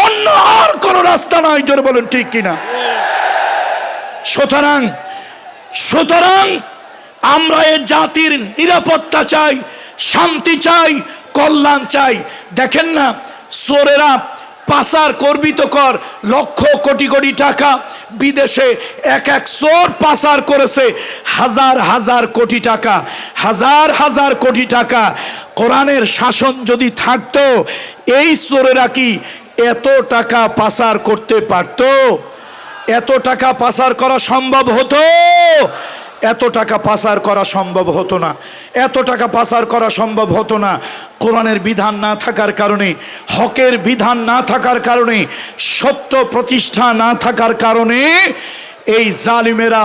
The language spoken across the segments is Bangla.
অন্য আর কোন রাস্তা নাই। জোরে বলেন ঠিক কিনা? সুতরাং আমরা এই জাতির নিরাপত্তা চাই, শান্তি চাই, কল্যাণ চাই। দেখেন না, চোরেরা পাচার করবি তো কর, লক্ষ কোটি কোটি টাকা বিদেশে এক এক চোর পাচার করেছে, হাজার হাজার কোটি টাকা, হাজার হাজার কোটি টাকা। কোরআনের শাসন যদি থাকতো, এই চোরেরা কি এত টাকা পাচার করতে পারতো? এত টাকা পাচার করা সম্ভব হতো? এত টাকা পাচার করা সম্ভব হতো না, এত টাকা পাচার করা সম্ভব হতো না। কোরআনের বিধান না থাকার কারণে, হকের বিধান না থাকার কারণে, সত্য প্রতিষ্ঠা না থাকার কারণে এই জালিমেরা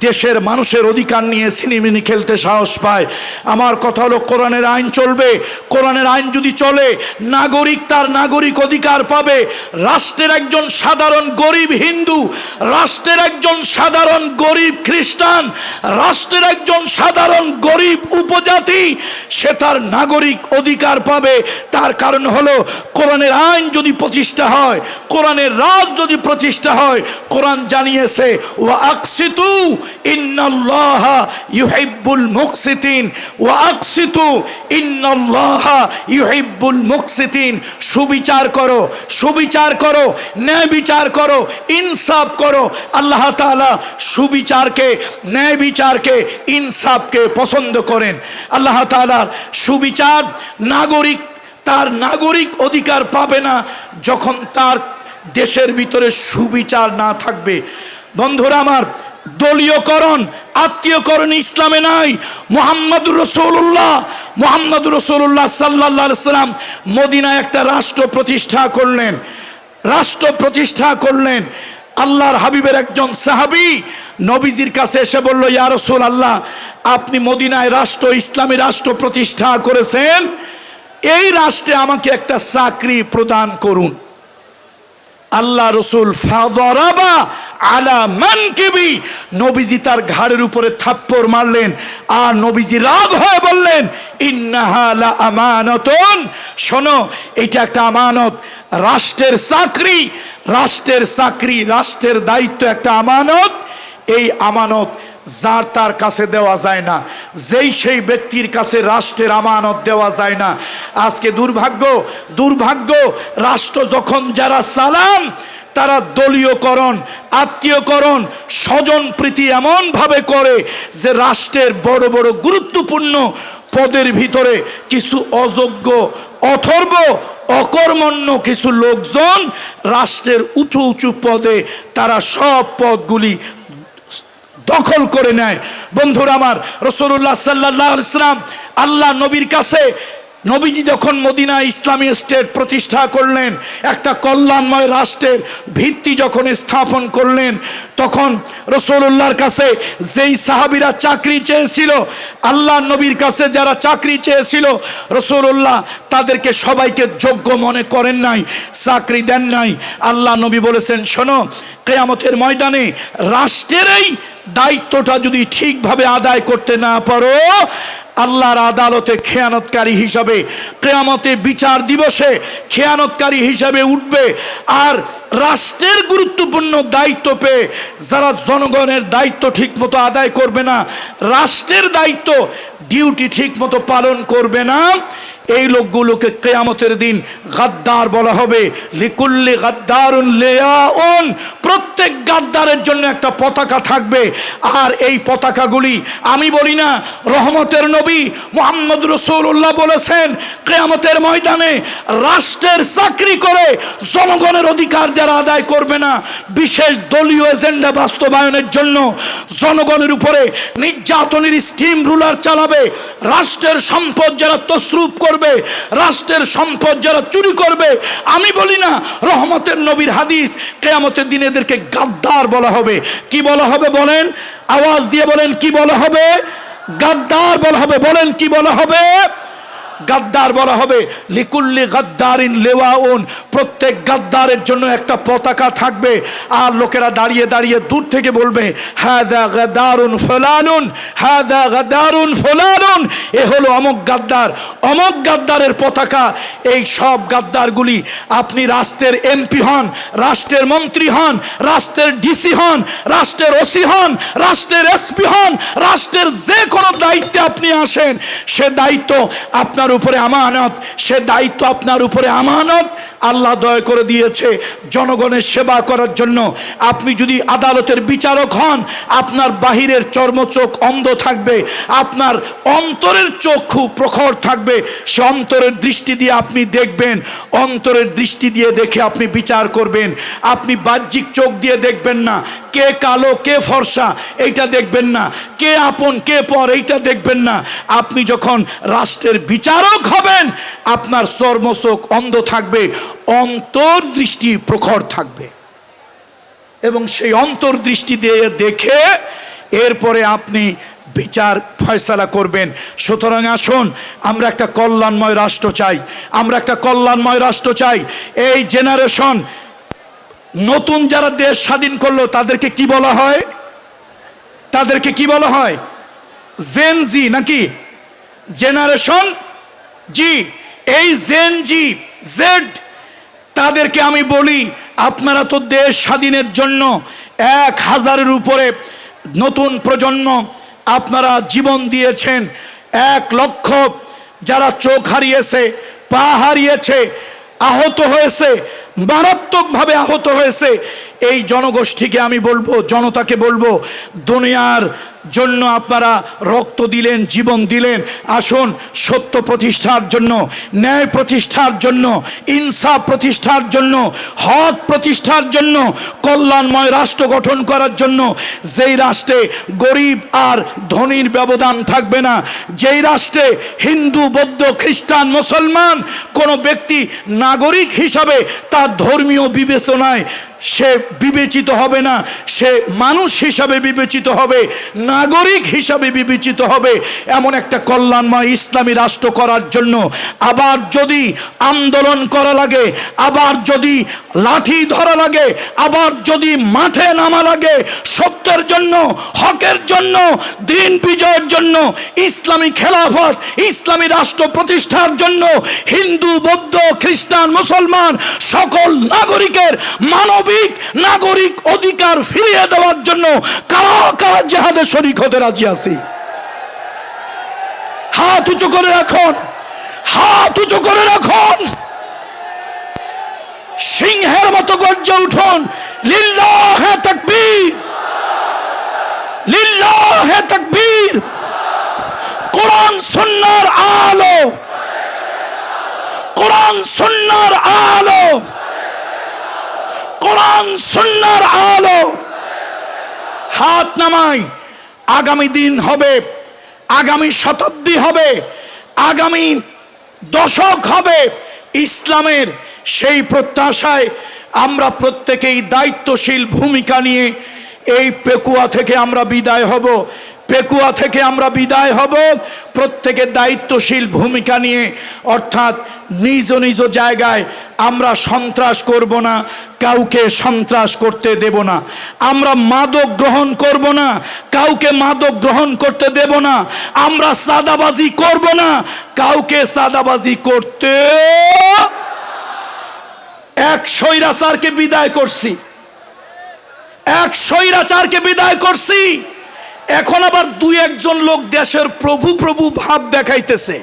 দেশের মানুষের অধিকার নিয়ে সিনেমিনি খেলতে সাহস পায়। আমার কথা হলো, কোরআনের আইন চলবে। কোরআনের আইন যদি চলে, নাগরিক তার নাগরিক অধিকার পাবে। রাষ্ট্রের একজন সাধারণ গরিব হিন্দু, রাষ্ট্রের একজন সাধারণ গরিব খ্রিস্টান, রাষ্ট্রের একজন সাধারণ গরিব উপজাতি, সে তার নাগরিক অধিকার পাবে। তার কারণ হলো, কোরআনের আইন যদি প্রতিষ্ঠা হয়, কোরআনের রাজ যদি প্রতিষ্ঠা হয়, কোরআন জানিয়েছে ওয়া আকসিতু ইন্নাল্লাহা ইউহিব্বুল মুকসিতিন, ওয়া আকসিতু ইন্নাল্লাহা ইউহিব্বুল মুকসিতিন। সুবিচার করো, সুবিচার করো, ন্যায় বিচার করো, ইনসাফ করো। আল্লাহ তাআলা সুবিচারকে, ন্যায় বিচারকে, ইনসাফকে পছন্দ করেন। আল্লাহ তাআলার সুবিচার, নাগরিক তার নাগরিক অধিকার পাবে না যখন তার দেশের ভিতরে সুবিচার না থাকবে। বন্ধুরা আমার, দলীয়করণ, আত্মীয়করণ ইসলামে নাই। মুহাম্মদুর রাসূলুল্লাহ সাল্লাল্লাহু আলাইহি সাল্লাম মদিনায় একটা রাষ্ট্র প্রতিষ্ঠা করলেন, রাষ্ট্র প্রতিষ্ঠা করলেন। আল্লাহর হাবিবের একজন সাহাবী নবীজির কাছে এসে বলল, ইয়া রাসূলুল্লাহ, আপনি মদিনায় রাষ্ট্র, ইসলামী রাষ্ট্র প্রতিষ্ঠা করেছেন, এই রাষ্ট্রে আমাকে একটা চাকরি প্রদান করুন। আল্লাহ রসুল ফাদরাবা আলা মানকিবি, নবীজি তার ঘাড়ের উপরে থাপ্পড় মারলেন। আর নবীজি রাগ হয়ে বললেন, ইন্নাহা লা আমানাতুন, শোনো, এটা একটা আমানত। রাষ্ট্রের চাকরি, রাষ্ট্রের চাকরি, রাষ্ট্রের দায়িত্ব একটা আমানত। এই আমানত যার তার কাছে দেওয়া যায় না, যেই সেই ব্যক্তির কাছে রাষ্ট্রের আমানত দেওয়া যায় না। আজকে দুর্ভাগ্য, রাষ্ট্র যখন যারা চালান, তারা দলীয়করণ, আত্মীয়করণ, স্বজন প্রীতি এমন ভাবে করে যে রাষ্ট্রের বড় বড় গুরুত্বপূর্ণ পদের ভিতরে কিছু অযোগ্য, অথর্ব, অকর্মণ্য কিছু লোকজন রাষ্ট্রের উঁচু উঁচু পদে, তারা সব পদগুলি দখল করে নেয়। বন্ধুরা আমার, রাসূলুল্লাহ সাল্লাল্লাহু আলাইহি ওয়াসাল্লাম আল্লাহ নবীর কাছে, নবীজি যখন মদিনা ইসলামী স্টেট প্রতিষ্ঠা করলেন, একটা কল্যাণময় রাষ্ট্রের ভিত্তি যখন স্থাপন করলেন, তখন রাসূলুল্লাহর কাছে যেই সাহাবীরা চাকরি চেয়েছিল, আল্লাহ নবীর কাছে যারা চাকরি চেয়েছিল, রাসূলুল্লাহ তাদেরকে সবাইকে যোগ্য মনে করেন নাই, চাকরি দেন নাই। আল্লাহ নবী বলেছেন, শোনো, কিয়ামতের ময়দানে রাষ্ট্রের এই দায়িত্বটা যদি ঠিকভাবে আদায় করতে না পারো, আল্লাহর আদালতে খেয়ানতকারী হিসাবে, কিয়ামতে বিচার দিবসে খেয়ানতকারী হিসাবে উঠবে। আর রাষ্ট্রের গুরুত্বপূর্ণ দায়িত্ব পেয়ে যারা জনগণের দায়িত্ব ঠিকমতো আদায় করবে না, রাষ্ট্রের দায়িত্ব, ডিউটি ঠিকমতো পালন করবে না, এই লোকগুলোকে কিয়ামতের দিন গাদ্দার বলা হবে। লিকুল্লি গাদ্দারুন লিয়াউন, প্রত্যেক গাদ্দারের জন্য একটা পতাকা থাকবে। আর এই পতাকাগুলি, আমি বলি না, রহমতের নবী মুহাম্মদ রাসূলুল্লাহ বলেছেন, কিয়ামতের ময়দানে রাষ্ট্রের চাকরি করে জনগণের অধিকার যারা আদায় করবে না, বিশেষ দলীয় এজেন্ডা বাস্তবায়নের জন্য জনগণের উপরে নির্যাতনের স্টিম রুলার চালাবে, রাষ্ট্রের সম্পদ যারা তসরুপ করবে, রাষ্ট্রের সম্পদ যারা চুরি করবে, আমি বলি না, রহমতের নবীর হাদিস, কিয়ামতের দিনে এদেরকে গাদ্দার বলা হবে। কি বলা হবে বলেন? আওয়াজ দিয়ে বলেন, কি বলা হবে? গাদ্দার বলা হবে। বলেন, কি বলা হবে? গাদ্দার বলা হবে লিকুল্লি গাদ্দারিন লেওয়াউন, প্রত্যেক গাদ্দারের জন্য একটা পতাকা থাকবে। আর লোকেরা দাঁড়িয়ে দাঁড়িয়ে দূর থেকে বলবে হাযা গাদ্দারুন ফুলানুন, হাযা গাদ্দারুন ফুলানুন, এ হলো অমুক গাদ্দার, অমুক গাদ্দারের পতাকা। এই সব গাদ্দারগুলি, আপনি রাষ্ট্রের এমপি হন, রাষ্ট্রের মন্ত্রী হন, রাষ্ট্রের ডিসি হন, রাষ্ট্রের ওসি হন, রাষ্ট্রের এসপি হন, রাষ্ট্রের যে কোনো দায়িত্বে আপনি আসেন, সে দায়িত্ব আপনার উপরে আমানত, সে দায়িত্ব আপনার উপরে আমানত। আল্লাহ দয়া করে দিয়েছে জনগণের সেবা করার জন্য। আপনি যদি আদালতের বিচারক হন, আপনার বাহিরের চর্মচোখ অন্ধ থাকবে, আপনার অন্তরের চক্ষু প্রখর থাকবে। সে অন্তরের দৃষ্টি দিয়ে আপনি দেখবেন, অন্তরের দৃষ্টি দিয়ে দেখে আপনি বিচার করবেন। আপনি বাহ্যিক চোখ দিয়ে দেখবেন না, কে কালো কে ফর্সা এইটা দেখবেন না, কে আপন কে পর এইটা দেখবেন না। আপনি যখন রাষ্ট্রের বিচারক হবেন, আপনার চর্মচোখ অন্ধ থাকবে, অন্তর্দৃষ্টি প্রখর থাকবে, এবং সেই অন্তর্দৃষ্টি দিয়ে দেখে এরপরে আপনি বিচার ফয়সালা করবেন। সুতরাং আসুন, আমরা একটা কল্যাণময় রাষ্ট্র চাই, আমরা একটা কল্যাণময় রাষ্ট্র চাই। এই জেনারেশন নতুন যারা দেশ স্বাধীন করলো তাদেরকে কি বলা হয়? তাদেরকে কি বলা হয়? জেন জি নাকি জেনারেশন জি? এই জেন জি জেড, তাদেরকে আমি বলি, আপনারা তো দেশ স্বাধীনের জন্য 1000-এর উপরে নতুন প্রজন্ম আপনারা জীবন দিয়েছেন। 1 লক্ষ যারা চোখ হারিয়েছে, পা হারিয়েছে, আহত হয়েছে, মারাত্মকভাবে আহত হয়েছে, এই জনগোষ্ঠীকে আমি বলবো, জনতাকে বলবো, দুনিয়ার জন্য আপনারা রক্ত দিলেন, জীবন দিলেন। আসুন, সত্য প্রতিষ্ঠার জন্য, ন্যায় প্রতিষ্ঠার জন্য, ইনসাফ প্রতিষ্ঠার জন্য, হক প্রতিষ্ঠার জন্য, কল্যাণময় রাষ্ট্র গঠন করার জন্য, যেই রাষ্ট্রে গরিব আর ধনীর ব্যবধান থাকবে না, যেই রাষ্ট্রে হিন্দু বৌদ্ধ খ্রিস্টান মুসলমান কোনো ব্যক্তি নাগরিক হিসাবে তার ধর্মীয় বিবেচনায় সে বিবেচিত হবে না, সে মানুষ হিসাবে বিবেচিত হবে, নাগরিক হিসাবে বিবেচিত হবে, এমন একটা কল্যাণময় ইসলামী রাষ্ট্র করার জন্য আবার যদি আন্দোলন করা লাগে, আবার যদি লাঠি ধরা লাগে, আবার যদি মাঠে নামা লাগে, সত্যের জন্য, হকের জন্য, দিন বিজয়ের জন্য, ইসলামী খেলাফত, ইসলামী রাষ্ট্র প্রতিষ্ঠার জন্য, হিন্দু বৌদ্ধ খ্রিস্টান মুসলমান সকল নাগরিকের মানবিক নাগরিক অধিকার ফিরিয়ে দেওয়ার জন্য কারা কারা জিহাদে শরীক হতে রাজি আছি? হাত উঁচু করে রাখুন, হাত উঁচু করে রাখুন, সিংহের মতো গর্জে উঠুন, লিল্লাহে তাকবীর, লিল্লাহে তাকবীর। কোরআন সুন্নাহর আলো, কোরআন সুন্নাহর আলো, কোরআন সুন্নাহর আলো। হাত নামাই, আগামী দিন হবে, আগামী শতাব্দী হবে, আগামী দশক হবে ইসলামের, সেই প্রত্যাশায় আমরা প্রত্যেকেই দায়িত্বশীল ভূমিকা নিয়ে এই পেকুয়া থেকে আমরা বিদায় হব, পেকুয়া থেকে আমরা বিদায় হব প্রত্যেকের দায়িত্বশীল ভূমিকা নিয়ে। অর্থাৎ নিজ নিজ জায়গায় আমরা সন্ত্রাস করব না, কাউকে সন্ত্রাস করতে দেব না। আমরা মাদক গ্রহণ করব না, কাউকে মাদক গ্রহণ করতে দেব না। আমরা সাদাবাজি করব না, কাউকে সাদাবাজি করতে। এক স্বৈরাচারকে বিদায় করছি, এক স্বৈরাচারকে বিদায় করছি। এখন আবার 2-1 লোক দেশের প্রভু প্রভু ভাব দেখাইতেছে।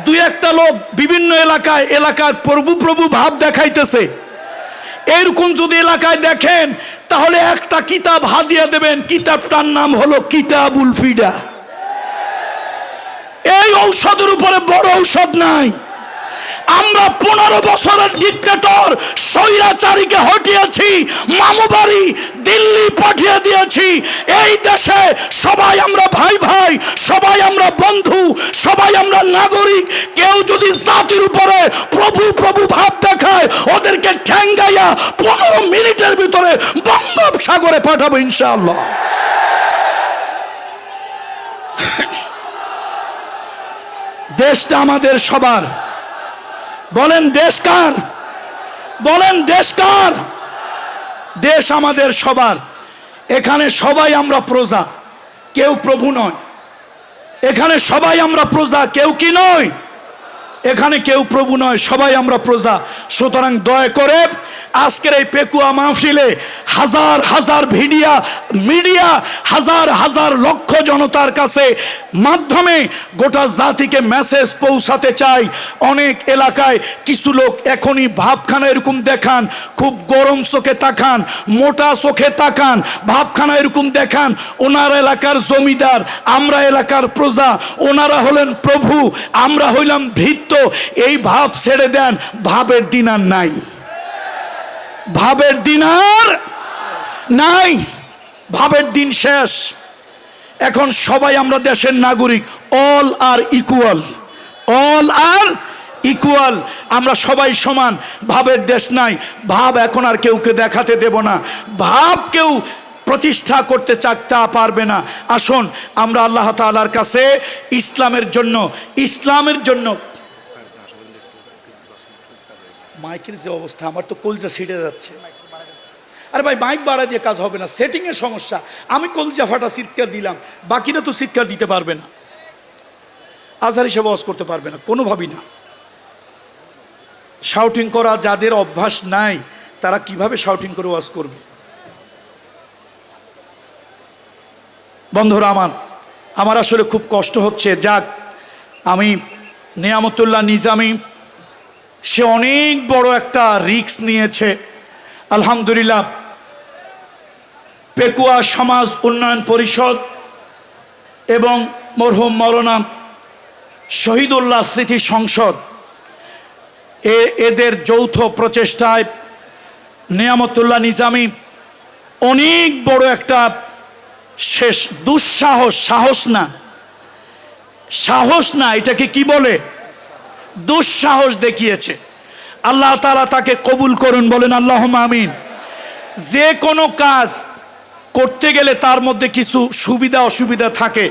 2-1 লোক বিভিন্ন এলাকায় প্রভু প্রভু ভাব দেখাইতেছে। এরকম যদি এলাকায় দেখেন, তাহলে একটা কিতাব হাদিয়া দেবেন, কিতাবটার নাম হলো কিতাবুল ফিদা। এই ঔষধের উপরে বড় ঔষধ নাই। আমরা 15 বছরের ডিক্টেটর স্বৈরাচারীকে হটিয়েছি, মামু বাড়ি দিল্লি পাঠিয়ে দিয়েছি। এই দেশে সবাই আমরা ভাই ভাই, সবাই আমরা বন্ধু, সবাই আমরা নাগরিক। কেউ যদি জাতির উপরে প্রভু প্রভু ভাব দেখায়, ওদেরকে ঠ্যাঙ্গাইয়া 15 মিনিটের ভিতরে বঙ্গোপসাগরে পাঠাবো ইনশাআল্লাহ। দেশটা আমাদের সবার। বলেন দেশ কার? বলেন দেশ কার? দেশ আমাদের সবার। এখানে সবাই আমরা প্রজা, কেউ প্রভু নয়। এখানে সবাই আমরা প্রজা, কেউ কি নয়। এখানে কেউ প্রভু নয়, সবাই আমরা প্রজা। সুতরাং দয়া করে আজকের এই পেকুয়া মাহফিলে হাজার হাজার মিডিয়া হাজার হাজার লক্ষ জনতার কাছে মাধ্যমে গোটা জাতিকে মেসেজ পৌঁছাতে চাই। অনেক এলাকায় কিছু লোক এখনই ভাবখানা এরকম দেখান, খুব গরম চোখে তাকান, মোটা চোখে তাকান, ভাবখানা এরকম দেখান ওনার এলাকার জমিদার, আমরা এলাকার প্রজা, ওনারা হলেন প্রভু, আমরা হইলাম ভৃত্য। এই ভাব ছেড়ে দেন, ভাবের দিন আর নাই, ভাবের দিন আর নাই, ভাবের দিন শেষ। এখন সবাই আমরা দেশের নাগরিক, অল আর ইকুয়াল, অল আর ইকুয়াল, আমরা সবাই সমান। ভাবের দেশ নাই, ভাব এখন আর কেউকে দেখাতে দেব না, ভাব কেউ প্রতিষ্ঠা করতে চাকতে পারবে না। আসুন আমরা আল্লাহ তাআলার কাছে ইসলামের জন্য মাইকের যে অবস্থা, আমার তো কলজা ছিঁড়ে যাচ্ছে। আরে ভাই, মাইক বাড়া দিয়ে কাজ হবে না, সেটিং এর সমস্যা। আমি কলজা ফাটা চিৎকার দিলাম, বাকিরা তো চিৎকার দিতে পারবে না, আজহার হিসেবে ওয়াজ করতে পারবে না, কোনোভাবেই না। শাউটিং করা যাদের অভ্যাস নাই, তারা কিভাবে শাউটিং করে ওয়াজ করবে? বন্ধুরা আমার আসলে খুব কষ্ট হচ্ছে। যাক, আমি নিয়ামতুল্লাহ নিজামী, সে অনেক বড় একটা রিস্ক নিয়েছে। আলহামদুলিল্লাহ, পেকুয়া সমাজ উন্নয়ন পরিষদ এবং মরহুম মাওলানা শহীদুল্লাহ স্মৃতি সংসদ এদের যৌথ প্রচেষ্টায় নিয়ামতুল্লাহ নিজামী অনেক বড় একটা শেষ দুঃসাহস, সাহস না, এটাকে কি বলে? দুঃসাহস দেখিয়েছে। আল্লাহ তাআলা তাকে কবুল করুন, বলেন আল্লাহুম্মা আমিন। যে কোনো কাজ করতে গেলে তার মধ্যে কিছু সুবিধা অসুবিধা থাকে,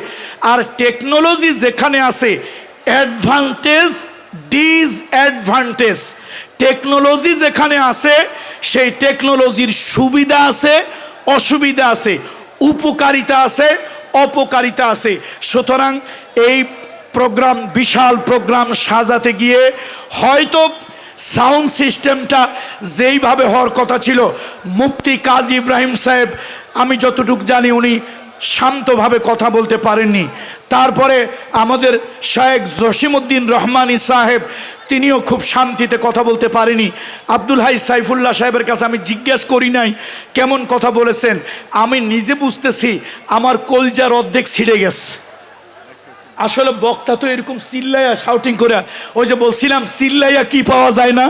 আর টেকনোলজি যেখানে আছে অ্যাডভান্টেজ ডিসঅ্যাডভান্টেজ, টেকনোলজি যেখানে আছে সেই টেকনোলজির সুবিধা আছে, অসুবিধা আছে, উপকারিতা আছে, অপকারিতা আছে। সুতরাং এই প্রোগ্রাম, বিশাল প্রোগ্রাম সাজাতে গিয়ে হয়তো সাউন্ড সিস্টেমটা যেইভাবে হওয়ার কথা ছিল, মুফতি কাজী ইব্রাহিম সাহেব, আমি যতটুকু জানি উনি শান্তভাবে কথা বলতে পারেননি। তারপরে আমাদের শায়েখ জসিমউদ্দিন রহমানী সাহেব, তিনিও খুব শান্তিতে কথা বলতে পারেনি। আব্দুল হাই সাইফুল্লাহ সাহেবের কাছে আমি জিজ্ঞেস করি নাই কেমন কথা বলেছেন, আমি নিজে বুঝতেছি আমার কলজার অর্ধেক ছিঁড়ে গেছে। আসলে বক্তা তো এরকম চিল্লাইয়া শাউটিং করে, ওই যে বলছিলাম চিল্লাইয়া কি পাওয়া যায় না,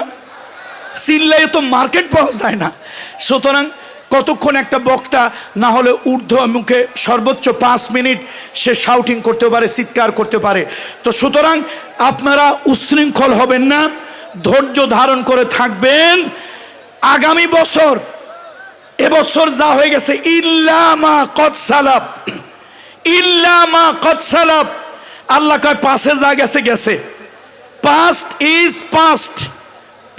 চিল্লাইয়া তো মার্কেট পাওয়া যায় না। সুতরাং কতক্ষণ একটা বক্তা না হলে ঊর্ধ্ব মুখে সর্বোচ্চ 5 মিনিট সে শাউটিং করতে পারে, চিৎকার করতে পারে। তো সুতরাং আপনারা উচ্ছৃঙ্খল হবেন না, ধৈর্য ধারণ করে থাকবেন। আগামী বছর, এবছর যা হয়ে গেছে, ইল্লামা কদ সালাব, ইল্লামা কদ সালাব, আল্লাহ কয় পাশে যা গেছে গেছে, past is past,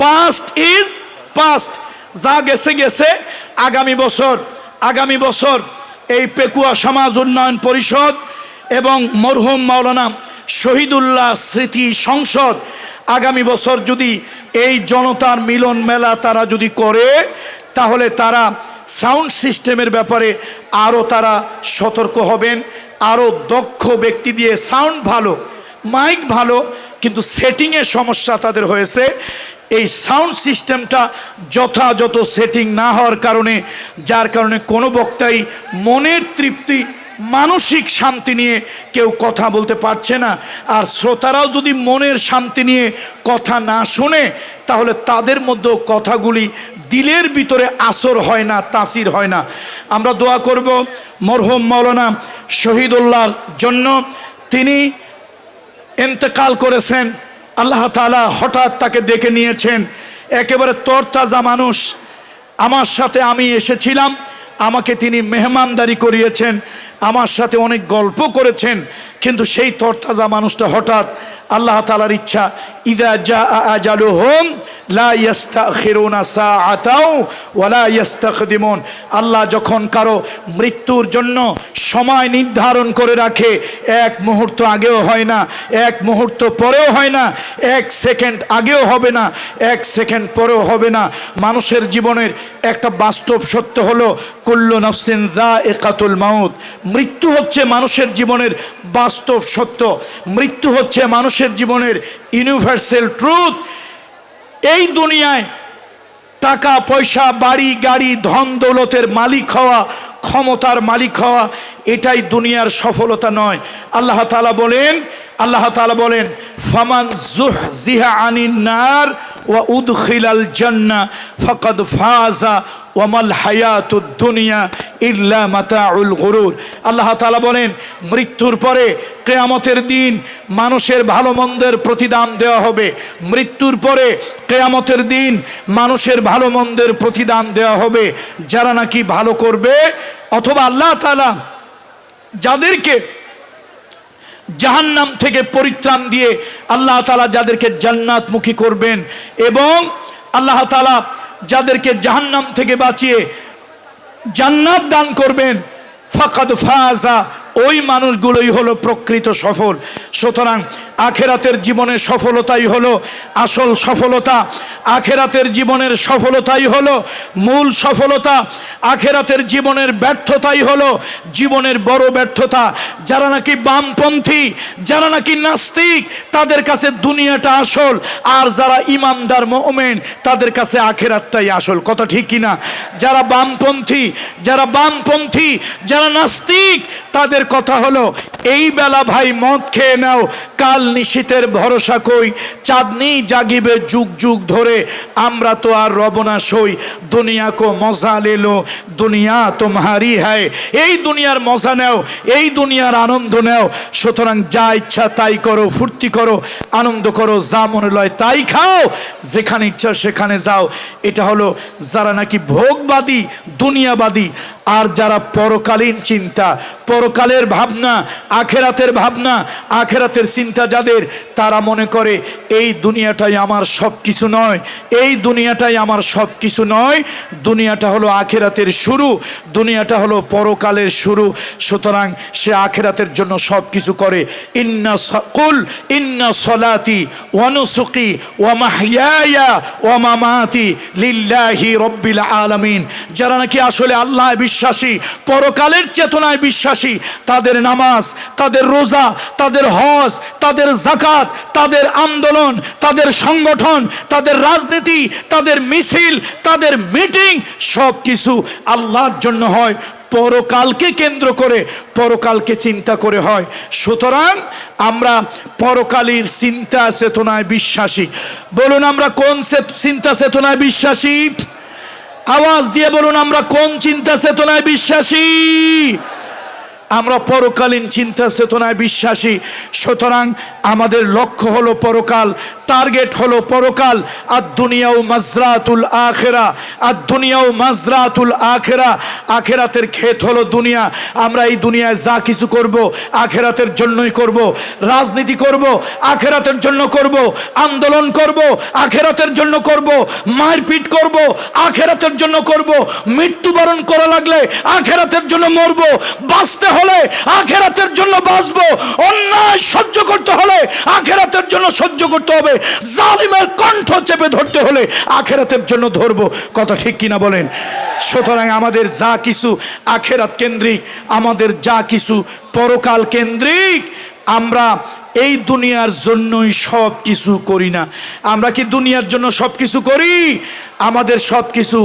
past is past, যা গেছে গেছে। আগামী বছর এই পেকুয়া সমাজ উন্নয়ন পরিষদ এবং মরহুম মাওলানা শহীদুল্লাহ স্মৃতি সংসদ আগামী বছর যদি এই জনতার মিলন মেলা তারা যদি করে, তাহলে তারা সাউন্ড সিস্টেমের ব্যাপারে আরও তারা সতর্ক হবেন। আরও দক্ষ ব্যক্তি দিয়ে, সাউন্ড ভালো, মাইক ভালো, কিন্তু সেটিংয়ের সমস্যা তাদের হয়েছে। এই সাউন্ড সিস্টেমটা যথাযথ সেটিং না হওয়ার কারণে, যার কারণে কোনো বক্তাই মনের তৃপ্তি, মানসিক শান্তি নিয়ে কেউ কথা বলতে পারছে না। আর শ্রোতারাও যদি মনের শান্তি নিয়ে কথা না শোনে, তাহলে তাদের মধ্যেও কথাগুলি দিলের ভিতরে আসর হয় না, তাসির হয় না। আমরা দোয়া করব মরহুম মাওলানা শহীদুল্লাহর জন্য। তিনি ইন্তেকাল করেছেন, আল্লাহ তাআলা হঠাৎ তাকে ডেকে নিয়েছেন। একেবারে তরতাজা মানুষ, আমার সাথে আমি এসেছিলাম, আমাকে তিনি মেহমানদারি করিয়েছেন। আমার সাথে অনেক গল্প করেছেন, কিন্তু সেই তরতাজা মানুষটা হঠাৎ আল্লাহ তাআলার ইচ্ছা, ইদা জাআ আজালুহুম লা ইস্তাখিরুনা সাআতাও ওয়া লা ইস্তাকদিমুন। আল্লাহ যখন কারো মৃত্যুর জন্য সময় নির্ধারণ করে রাখে, এক মুহূর্ত আগেও হয় না, এক মুহূর্ত পরেও হয় না, এক সেকেন্ড আগেও হবে না, এক সেকেন্ড পরেও হবে না। মানুষের জীবনের একটা বাস্তব সত্য হলো কুল্লু নাফসিন যায়িকাতুল মাউত। মৃত্যু হচ্ছে মানুষের জীবনের বাস্তব সত্য, মৃত্যু হচ্ছে মানুষের জীবনের ইউনিভার্সাল ট্রুথ। এই দুনিয়ায় টাকা পয়সা, বাড়ি গাড়ি, ধন দৌলতের মালিক হওয়া, ক্ষমতার মালিক হওয়া, এটাই দুনিয়ার সফলতা নয়। আল্লাহ তাআলা বলেন ফামান যুহজিহা আনিন নার ওয়া উদখিলাল জান্নাহ ফাকাদ ফাজা ওয়া মাল হায়াতুদ দুনিয়া ইল্লা মাতাউল গুরুর। আল্লাহ তাআলা বলেন মৃত্যুর পরে কিয়ামতের দিন মানুষের ভালো মন্দের প্রতিদান দেওয়া হবে। মৃত্যুর পরে কিয়ামতের দিন মানুষের ভালো মন্দের প্রতিদান দেওয়া হবে। যারা নাকি ভালো করবে, অথবা আল্লাহ তাআলা যাদেরকে জাহান্নাম থেকে পরিত্রাণ দিয়ে আল্লাহ তাআলা যাদেরকে জান্নাতমুখী করবেন, এবং আল্লাহ তাআলা যাদেরকে জাহান্নাম থেকে বাঁচিয়ে জান্নাত দান করবেন, ফাকাদ ফাজা, ওই মানুষগুলোই হলো প্রকৃত সফল। সুতরাং আখেরাতের জীবনের সফলতাই হলো আসল সফলতা। আখেরাতের জীবনের সফলতাই হলো মূল সফলতা। আখেরাতের জীবনের ব্যর্থতাই হলো জীবনের বড় ব্যর্থতা। যারা নাকি বামপন্থী, যারা নাকি নাস্তিক, তাদের কাছে দুনিয়াটা আসল, আর যারা ইমানদার মুমিন তাদের কাছে আখেরাতটাই আসল। কথা ঠিক কিনা? যারা বামপন্থী, যারা নাস্তিক, তাদের কথা হলো এই বেলা ভাই মদ খেয়ে নাও, কাল নিশীতের ভরসা কই, চাঁদনি জাগিবে যুগ যুগ ধরে, আমরা তো আর রব না সই, দুনিয়া কো মজা লে লো, দুনিয়া তোমারি হ্যায়। এই দুনিয়ার মজা নাও, এই দুনিয়ার আনন্দ নাও। সুতরাং যা ইচ্ছা তাই করো, ফুর্তি করো, আনন্দ করো, যা মনে লয় তাই খাও, যেখানে ইচ্ছা সেখানে যাও। এটা হলো যারা নাকি ভোগবাদী, দুনিয়াবাদী। আর যারা পরকালীন চিন্তা, পরকালের ভাবনা, আখেরাতের ভাবনা, আখেরাতের চিন্তা যাদের, তারা মনে করে এই দুনিয়াটাই আমার সব কিছু নয়, এই দুনিয়াটাই আমার সব কিছু নয়, দুনিয়াটা হলো আখেরাতের শুরু, দুনিয়াটা হলো পরকালের শুরু। সুতরাং সে আখেরাতের জন্য সব কিছু করে। ইন্না সলাতি ওয়া নুসুকি ওয়া মাহইয়ায়া ওয়া মামাতি লিল্লাহি রাব্বিল আলামিন। যারা নাকি আসলে আল্লাহ বিশ্বাসী, পরকালের চেতনায় বিশ্বাসী, তাদের নামাজ, তাদের রোজা, তাদের হজ, তাদের যাকাত, তাদের আন্দোলন, তাদের সংগঠন, তাদের রাজনীতি, তাদের মিছিল, তাদের মিটিং, সব কিছু আল্লাহর জন্য হয়, পরকালকে কেন্দ্র করে, পরকালকে চিন্তা করে হয়। সুতরাং আমরা পরকালীর চিন্তা চেতনায় বিশ্বাসী। বলুন আমরা কোন চিন্তা চেতনায় বিশ্বাসী? আওয়াজ দিয়ে বলুন আমরা কোন চিন্তা চেতনায় বিশ্বাসী? আমরা পরকালীন চিন্তা চেতনায় বিশ্বাসী। সুতরাং আমাদের লক্ষ্য হলো পরকাল, টার্গেট হলো পরকাল। আর দুনিয়াও মাজরাতুল আখেরা, আর দুনিয়াও মাজরাতুল আখেরা। আখেরাতের ক্ষেত হলো দুনিয়া। আমরা এই দুনিয়ায় যা কিছু করব আখেরাতের জন্যই করব। রাজনীতি করব আখেরাতের জন্য করব, আন্দোলন করব আখেরাতের জন্য করব, মারপিট করব আখেরাতের জন্য করব, মৃত্যুবরণ করা লাগলে আখেরাতের জন্য মরব, বাঁচতে হলে আখেরাতের জন্য বাঁচব, অন্যায় সহ্য করতে হলে আখেরাতের জন্য সহ্য করতে হবে, জালিমের কণ্ঠ চেপে ধরতে হলে আখেরাতের জন্য ধরব। কথা ঠিক কিনা বলেন? সুতরাং আমাদের যা কিছু আখেরাত কেন্দ্রিক, আমাদের যা কিছু পরকাল কেন্দ্রিক। আমরা এই দুনিয়ার জন্যই সব কিছু করি না। আমরা কি দুনিয়ার জন্য সব কিছু করি? আমাদের সব কিছু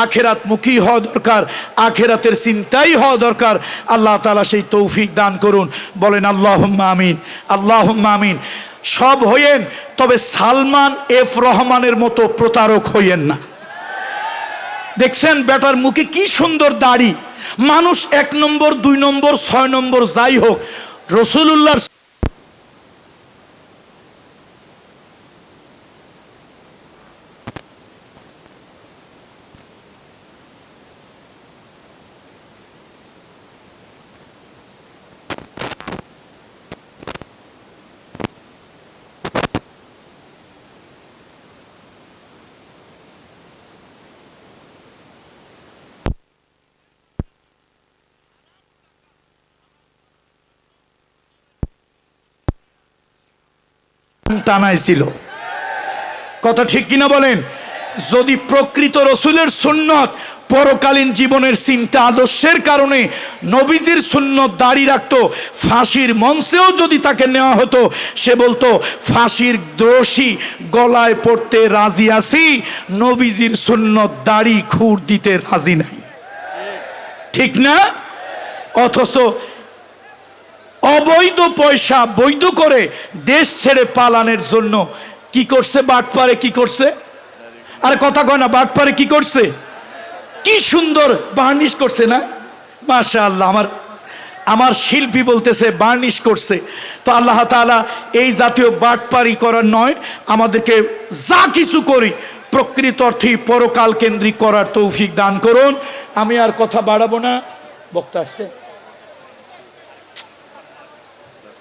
আখেরাতমুখী হওয়া দরকার, আখেরাতের চিন্তাই হওয়া দরকার। আল্লাহ তাআলা সেই তৌফিক দান করুন। বলেন আল্লাহুম্মা আমিন, আল্লাহুম্মা আমিন। সব হইয়েন, তবে সালমান এফ রহমানের মতো প্রতারক হইয়েন না। দেখছেন বেটার মুখে কি সুন্দর দাড়ি, মানুষ 1 নম্বর 2 নম্বর 6 নম্বর যাই হোক, রাসূলুল্লাহ টানাইছিল। কথা ঠিক কিনা বলেন? যদি প্রকৃত রসুলের সুন্নত, পরকালীন জীবনের চিন্তা আদর্শের কারণে নবীজির সুন্নত দাড়ি রাখতো, ফাঁসির মঞ্চেও যদি তাকে নেওয়া হতো, সে বলতো ফাঁসির দোষী গলায় পড়তে রাজি আছি, নবীজির সুন্নত দাড়ি খুর দিতে রাজি নাই। ঠিক না? অথচ অবৈধ পয়সা বৈধ করে দেশ ছেড়ে পালানোর জন্য কি করছে বাটপারে? কি করছে? আরে কথা কয় না, বাটপারে কি করছে? কি সুন্দর বার্নিশ করছে না? মাশাআল্লাহ। আমার শিল্পী বলতেছে বার্নিশ করছে। তো আল্লাহ তাআলা এই জাতীয় বাটপারি করার নয়, আমাদেরকে যা কিছু করি প্রকৃত অর্থেই পরকাল কেন্দ্রিক করার তৌফিক দান করুন। আমি আর কথা বাড়াবো না, বক্তা আসছে।